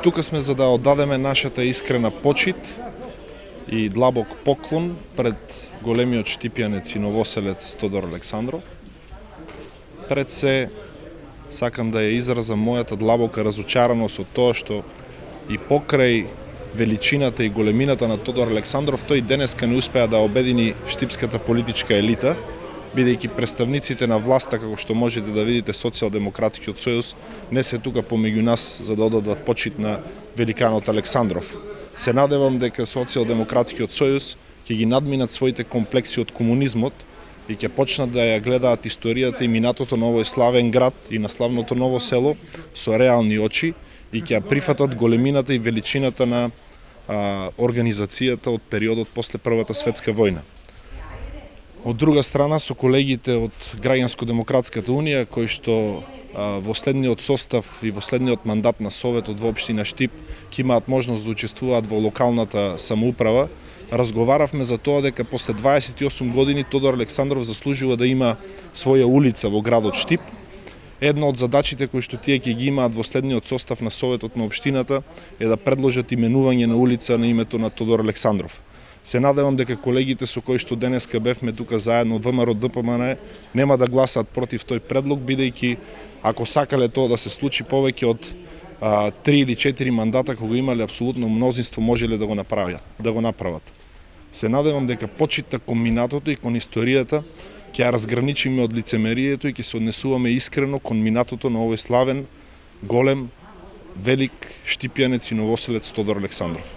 Тука сме за да одадеме нашата искрена почит и длабок поклон пред големиот штипјанец и новоселец Тодор Александров. Пред се сакам да ја изразам мојата длабока разочараност од тоа што и покрај величината и големината на Тодор Александров, тој денеска не успеа да обедини штипската политичка елита, бидејќи представниците на власта, како што можете да видите, Социјалдемократскиот сојуз, не се тука помеѓу нас за да одадат почит на великанот Александров. Се надевам дека Социјалдемократскиот сојуз ќе ги надминат своите комплекси од комунизмот и ќе почнат да ја гледаат историјата и минатото на овој славен град и на славното ново село со реални очи и ќе ја прифатат големината и величината на организацијата од периодот после Првата светска војна. Од друга страна, со колегите од Граѓанско-демократската унија, кои што во следниот состав и во следниот мандат на Советот во општина Штип ќе имаат можност да учествуваат во локалната самоуправа, разговаравме за тоа дека после 28 години Тодор Александров заслужува да има своја улица во градот Штип. Една од задачите кои што тие ќе ги имаат во следниот состав на Советот на општината е да предложат именување на улица на името на Тодор Александров. Се надевам дека колегите со кои што денеска бевме тука заедно ВМРО ДПМН нема да гласаат против тој предлог, бидејќи ако сакале тоа да се случи повеќе од 3 или 4 мандата кога имале апсолутно мнозинство можеле да го направат. Се надевам дека почитта кон минатото и кон историјата ќе ја разграничиме од лицемерието и ќе се однесуваме искрено кон минатото на овој славен, голем, велик штипјанец и новоселец Тодор Александров.